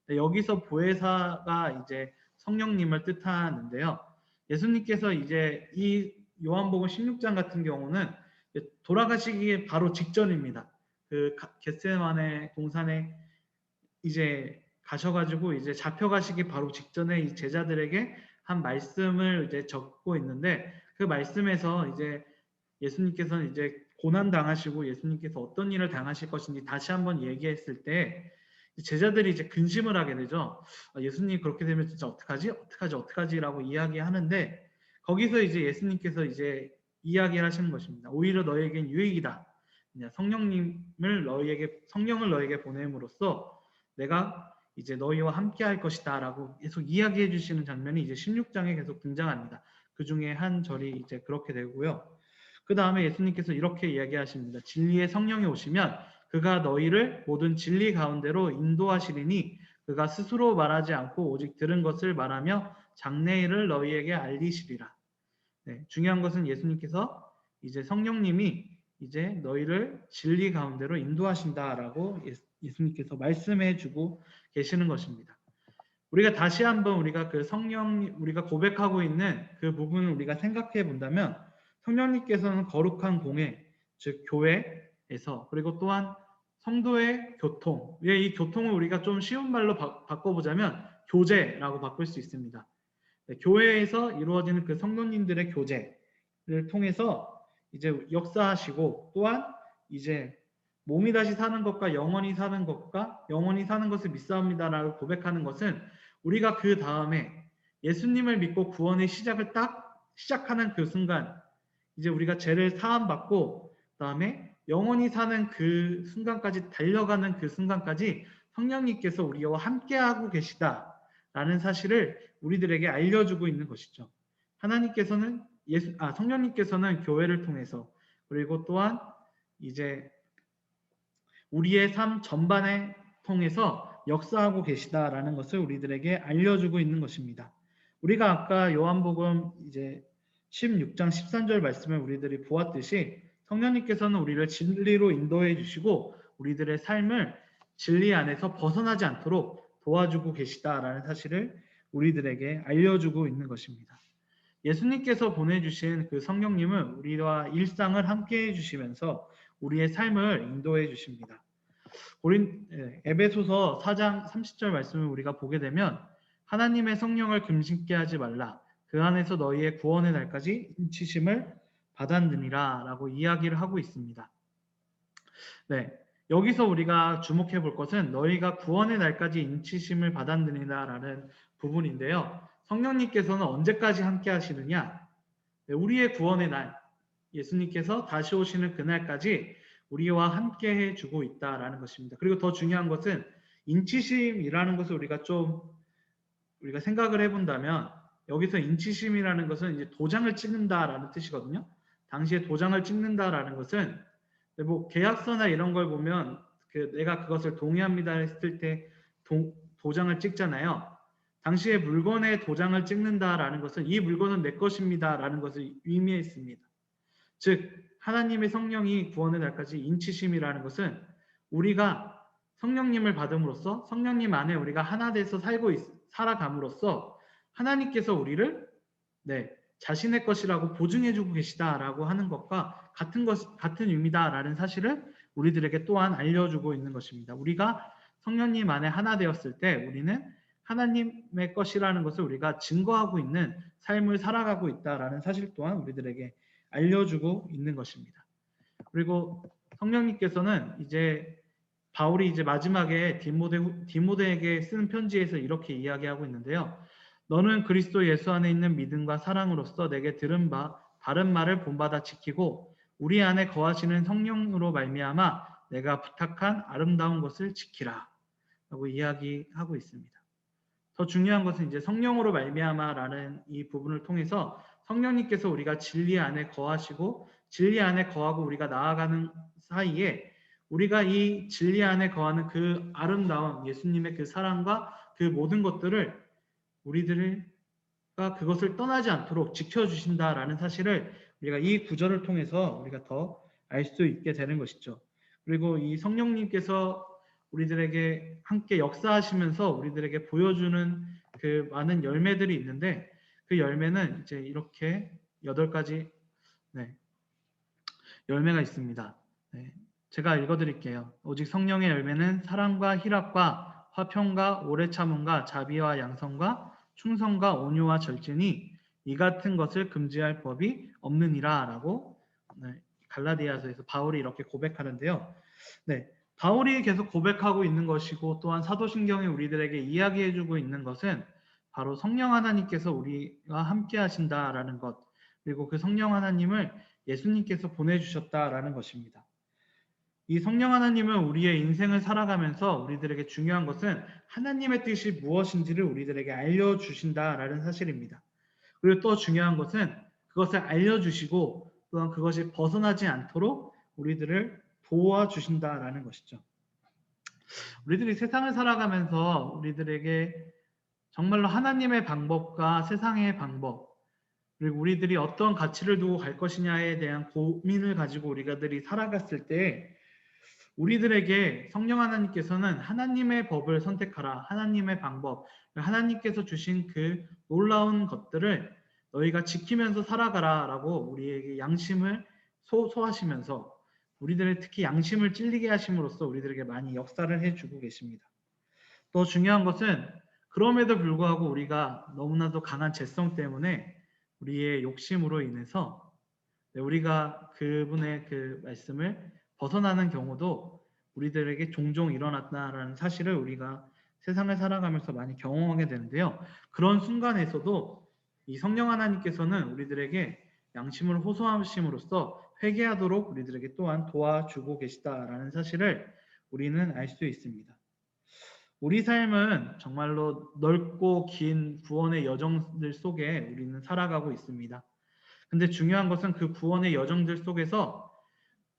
여기서 보혜사가 이제 성령님을 뜻하는데요. 예수님께서 이제 이 요한복음 16장 같은 경우는 돌아가시기 바로 직전입니다. 그 겟세마네 동산에 이제 가셔가지고 이제 잡혀가시기 바로 직전에 이 제자들에게 한 말씀을 이제 적고 있는데 그 말씀에서 이제 예수님께서는 이제 고난 당하시고 예수님께서 어떤 일을 당하실 것인지 다시 한번 얘기했을 때 제자들이 이제 근심을 하게 되죠. 예수님 그렇게 되면 진짜 어떡하지라고 이야기하는데 거기서 이제 예수님께서 이제 이야기를 하시는 것입니다. 오히려 너에겐 유익이다. 성령을 너에게 보냄으로써 내가 이제 너희와 함께 할 것이다라고 계속 이야기해 주시는 장면이 이제 16장에 계속 등장합니다. 그 중에 한 절이 이제 그렇게 되고요. 그 다음에 예수님께서 이렇게 이야기하십니다. 진리의 성령이 오시면 그가 너희를 모든 진리 가운데로 인도하시리니 그가 스스로 말하지 않고 오직 들은 것을 말하며 장래일을 너희에게 알리시리라. 네, 중요한 것은 예수님께서 이제 성령님이 이제 너희를 진리 가운데로 인도하신다라고 예수님께서 말씀해 주고 계시는 것입니다. 우리가 다시 한번 우리가 우리가 고백하고 있는 그 부분을 우리가 생각해 본다면 성령님께서는 거룩한 공예, 즉 교회에서 그리고 또한 성도의 교통, 이 교통을 우리가 좀 쉬운 말로 바꿔보자면 교제라고 바꿀 수 있습니다. 네, 교회에서 이루어지는 그 성도님들의 교제를 통해서 이제 역사하시고 또한 이제 몸이 다시 사는 것과 영원히 사는 것을 믿사옵니다라고 고백하는 것은 우리가 그 다음에 예수님을 믿고 구원의 시작을 딱 시작하는 그 순간, 이제 우리가 죄를 사함받고 그다음에 영원히 사는 그 순간까지 달려가는 그 순간까지 성령님께서 우리와 함께하고 계시다라는 사실을 우리들에게 알려주고 있는 것이죠. 하나님께서는 성령님께서는 교회를 통해서 그리고 또한 이제 우리의 삶 전반에 통해서 역사하고 계시다라는 것을 우리들에게 알려주고 있는 것입니다. 우리가 아까 요한복음 이제 16장 13절 말씀을 우리들이 보았듯이 성령님께서는 우리를 진리로 인도해 주시고 우리들의 삶을 진리 안에서 벗어나지 않도록 도와주고 계시다라는 사실을 우리들에게 알려주고 있는 것입니다. 예수님께서 보내주신 그 성령님은 우리와 일상을 함께 해주시면서 우리의 삶을 인도해 주십니다. 에베소서 4장 30절 말씀을 우리가 보게 되면 하나님의 성령을 금식케 하지 말라. 그 안에서 너희의 구원의 날까지 인치심을 받았느니라 라고 이야기를 하고 있습니다. 네, 여기서 우리가 주목해 볼 것은 너희가 구원의 날까지 인치심을 받았느니라 라는 부분인데요. 성령님께서는 언제까지 함께 하시느냐? 네, 우리의 구원의 날, 예수님께서 다시 오시는 그날까지 우리와 함께 해주고 있다라는 것입니다. 그리고 더 중요한 것은 인치심이라는 것을 우리가 생각을 해본다면 여기서 인치심이라는 것은 이제 도장을 찍는다라는 뜻이거든요. 당시에 도장을 찍는다라는 것은 뭐 계약서나 이런 걸 보면 내가 그것을 동의합니다 했을 때 도장을 찍잖아요. 당시에 물건에 도장을 찍는다라는 것은 이 물건은 내 것입니다라는 것을 의미했습니다. 즉 하나님의 성령이 구원의 날까지 인치심이라는 것은 우리가 성령님을 받음으로써 성령님 안에 우리가 하나 돼서 살아감으로써 하나님께서 우리를 자신의 것이라고 보증해주고 계시다라고 하는 것과 같은 의미다라는 사실을 우리들에게 또한 알려주고 있는 것입니다. 우리가 성령님 안에 하나 되었을 때 우리는 하나님의 것이라는 것을 우리가 증거하고 있는 삶을 살아가고 있다라는 사실 또한 우리들에게 알려주고 있는 것입니다. 그리고 성령님께서는 바울이 마지막에 디모데에게 쓰는 편지에서 이렇게 이야기하고 있는데요. 너는 그리스도 예수 안에 있는 믿음과 사랑으로서 내게 들은 바 바른 말을 본받아 지키고 우리 안에 거하시는 성령으로 말미암아 내가 부탁한 아름다운 것을 지키라 라고 이야기하고 있습니다. 더 중요한 것은 성령으로 말미암아라는 이 부분을 통해서 성령님께서 우리가 진리 안에 거하시고 진리 안에 거하고 우리가 나아가는 사이에 우리가 이 진리 안에 거하는 그 아름다운 예수님의 그 사랑과 그 모든 것들을 우리가 그것을 떠나지 않도록 지켜주신다라는 사실을 우리가 이 구절을 통해서 우리가 더 알 수 있게 되는 것이죠. 그리고 이 성령님께서 우리들에게 함께 역사하시면서 우리들에게 보여주는 그 많은 열매들이 있는데 그 열매는 이렇게 8가지 열매가 있습니다. 제가 읽어드릴게요. 오직 성령의 열매는 사랑과 희락과 화평과 오래 참음과 자비와 양성과 충성과 온유와 절제니 이 같은 것을 금지할 법이 없느니라 라고 갈라디아서에서 바울이 이렇게 고백하는데요. 바울이 계속 고백하고 있는 것이고 또한 사도신경이 우리들에게 이야기해주고 있는 것은 바로 성령 하나님께서 우리와 함께 하신다라는 것 그리고 그 성령 하나님을 예수님께서 보내주셨다라는 것입니다. 이 성령 하나님은 우리의 인생을 살아가면서 우리들에게 중요한 것은 하나님의 뜻이 무엇인지를 우리들에게 알려주신다라는 사실입니다. 그리고 또 중요한 것은 그것을 알려주시고 또한 그것이 벗어나지 않도록 우리들을 도와주신다라는 것이죠. 우리들이 세상을 살아가면서 우리들에게 정말로 하나님의 방법과 세상의 방법 그리고 우리들이 어떤 가치를 두고 갈 것이냐에 대한 고민을 가지고 우리가들이 살아갔을 때 우리들에게 성령 하나님께서는 하나님의 법을 선택하라 하나님의 방법 하나님께서 주신 그 놀라운 것들을 너희가 지키면서 살아가라 라고 우리에게 양심을 소하시면서 우리들의 특히 양심을 찔리게 하심으로써 우리들에게 많이 역사를 해주고 계십니다. 또 중요한 것은 그럼에도 불구하고 우리가 너무나도 강한 죄성 때문에 우리의 욕심으로 인해서 우리가 그분의 그 말씀을 벗어나는 경우도 우리들에게 종종 일어났다라는 사실을 우리가 세상을 살아가면서 많이 경험하게 되는데요. 그런 순간에서도 이 성령 하나님께서는 우리들에게 양심을 호소하심으로써 회개하도록 우리들에게 또한 도와주고 계시다라는 사실을 우리는 알 수 있습니다. 우리 삶은 정말로 넓고 긴 구원의 여정들 속에 우리는 살아가고 있습니다. 근데 중요한 것은 그 구원의 여정들 속에서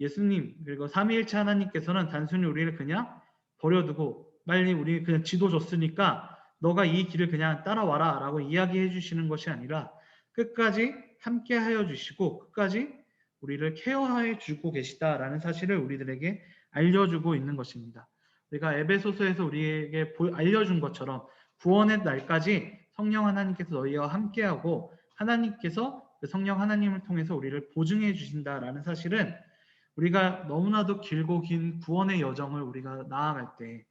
예수님 그리고 삼위일체 하나님께서는 단순히 우리를 그냥 버려두고 빨리 우리 그냥 지도 줬으니까 너가 이 길을 그냥 따라와라 라고 이야기해 주시는 것이 아니라 끝까지 함께 하여 주시고 끝까지 우리를 케어해 주고 계시다라는 사실을 우리들에게 알려주고 있는 것입니다. 우리가 에베소서에서 우리에게 알려준 것처럼 구원의 날까지 성령 하나님께서 너희와 함께하고 하나님께서 그 성령 하나님을 통해서 우리를 보증해 주신다라는 사실은 우리가 너무나도 길고 긴 구원의 여정을 우리가 나아갈 때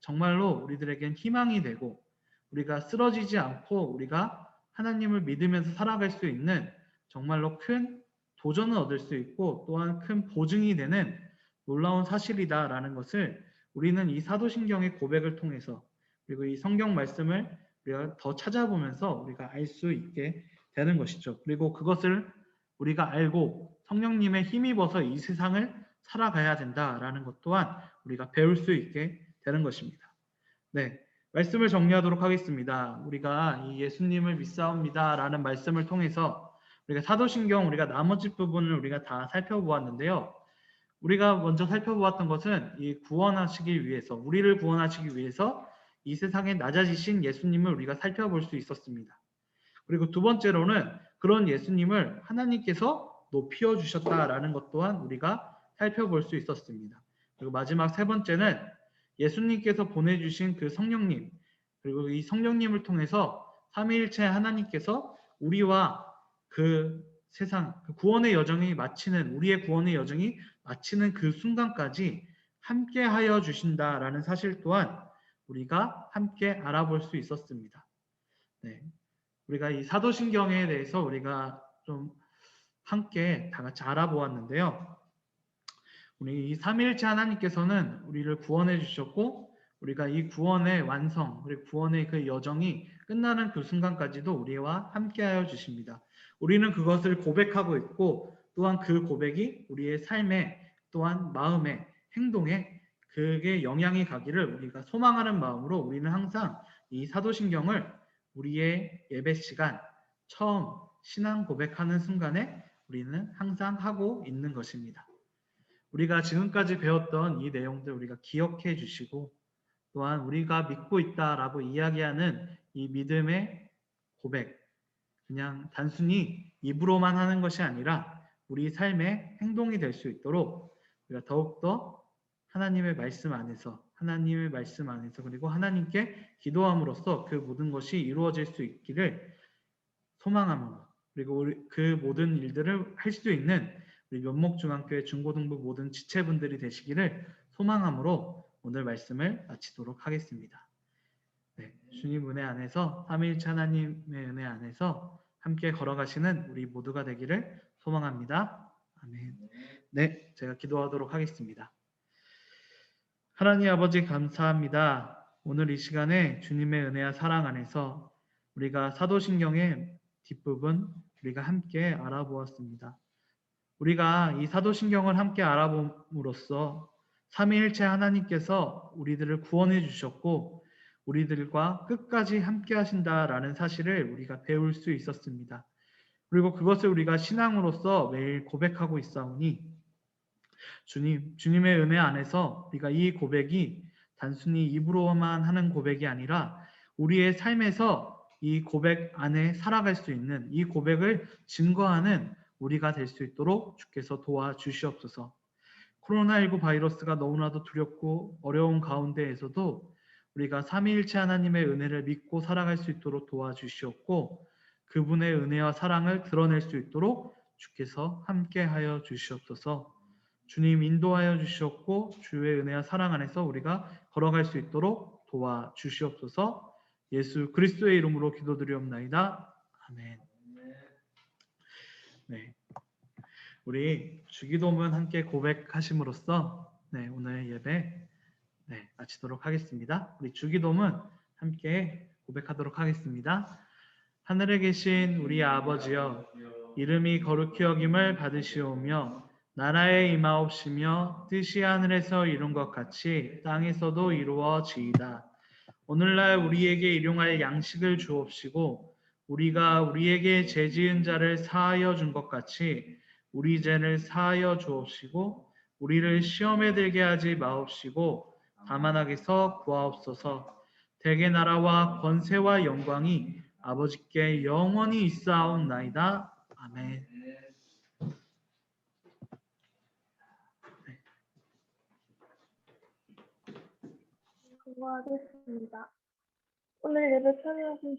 정말로 우리들에겐 희망이 되고 우리가 쓰러지지 않고 우리가 하나님을 믿으면서 살아갈 수 있는 정말로 큰 도전을 얻을 수 있고 또한 큰 보증이 되는 놀라운 사실이다라는 것을 우리는 이 사도신경의 고백을 통해서 그리고 이 성경 말씀을 우리가 더 찾아보면서 우리가 알 수 있게 되는 것이죠. 그리고 그것을 우리가 알고 성령님의 힘입어서 이 세상을 살아가야 된다라는 것 또한 우리가 배울 수 있게 되는 것입니다. 네, 말씀을 정리하도록 하겠습니다. 우리가 이 예수님을 믿사옵니다라는 말씀을 통해서 우리가 사도신경 우리가 나머지 부분을 우리가 다 살펴보았는데요. 우리가 먼저 살펴보았던 것은 이 구원하시기 위해서 우리를 구원하시기 위해서 이 세상에 낮아지신 예수님을 우리가 살펴볼 수 있었습니다. 그리고 두 번째로는 그런 예수님을 하나님께서 높여 주셨다라는 것 또한 우리가 살펴볼 수 있었습니다. 그리고 마지막 세 번째는 예수님께서 보내주신 그 성령님 그리고 이 성령님을 통해서 삼위일체 하나님께서 우리와 그 세상 그 구원의 여정이 마치는 우리의 구원의 여정이 마치는 그 순간까지 함께하여 주신다라는 사실 또한 우리가 함께 알아볼 수 있었습니다. 네. 우리가 이 사도신경에 대해서 우리가 좀 함께 다 같이 알아보았는데요. 우리 이 삼위일체 하나님께서는 우리를 구원해 주셨고 우리가 이 구원의 완성 그리고 구원의 그 여정이 끝나는 그 순간까지도 우리와 함께하여 주십니다. 우리는 그것을 고백하고 있고 또한 그 고백이 우리의 삶에 또한 마음에 행동에 그게 영향이 가기를 우리가 소망하는 마음으로 우리는 항상 이 사도신경을 우리의 예배 시간 처음 신앙 고백하는 순간에 우리는 항상 하고 있는 것입니다. 우리가 지금까지 배웠던 이 내용들 우리가 기억해 주시고 또한 우리가 믿고 있다라고 이야기하는 이 믿음의 고백 그냥 단순히 입으로만 하는 것이 아니라 우리 삶의 행동이 될 수 있도록 우리가 더욱더 하나님의 말씀 안에서 그리고 하나님께 기도함으로써 그 모든 것이 이루어질 수 있기를 소망함으로 그리고 그 모든 일들을 할 수 있는 우리 면목중앙교회 중고등부 모든 지체분들이 되시기를 소망함으로 오늘 말씀을 마치도록 하겠습니다. 네, 주님 은혜 안에서 삼위일체 하나님의 은혜 안에서 함께 걸어가시는 우리 모두가 되기를 소망합니다. 아멘. 네, 제가 기도하도록 하겠습니다. 하나님 아버지 감사합니다. 오늘 이 시간에 주님의 은혜와 사랑 안에서 우리가 사도신경의 뒷부분 우리가 함께 알아보았습니다. 우리가 이 사도신경을 함께 알아봄으로써 삼위일체 하나님께서 우리들을 구원해 주셨고 우리들과 끝까지 함께 하신다라는 사실을 우리가 배울 수 있었습니다. 그리고 그것을 우리가 신앙으로서 매일 고백하고 있사오니 주님의 은혜 안에서 우리가 이 고백이 단순히 입으로만 하는 고백이 아니라 우리의 삶에서 이 고백 안에 살아갈 수 있는 이 고백을 증거하는 우리가 될 수 있도록 주께서 도와주시옵소서. 코로나19 바이러스가 너무나도 두렵고 어려운 가운데에서도 우리가 삼위일체 하나님의 은혜를 믿고 살아갈 수 있도록 도와주시옵고 그분의 은혜와 사랑을 드러낼 수 있도록 주께서 함께하여 주시옵소서. 주님 인도하여 주시옵고 주의 은혜와 사랑 안에서 우리가 걸어갈 수 있도록 도와주시옵소서. 예수 그리스도의 이름으로 기도드리옵나이다. 아멘. 네, 우리 주기도문 함께 고백하심으로써 오늘 예배 마치도록 하겠습니다. 우리 주기도문 함께 고백하도록 하겠습니다. 하늘에 계신 우리 아버지여, 이름이 거룩히 여김을 받으시오며 나라에 임하옵시며 뜻이 하늘에서 이룬 것 같이 땅에서도 이루어지이다. 오늘날 우리에게 일용할 양식을 주옵시고 우리가 우리에게 죄 지은 자를 사하여 준 것 같이 우리 죄를 사하여 주옵시고 우리를 시험에 들게 하지 마옵시고 다만 악에서 구하옵소서. 대개 나라와 권세와 영광이 아버지께 영원히 있사옵나이다. 아멘. 수고하셨습니다. 오늘 예배 참여하신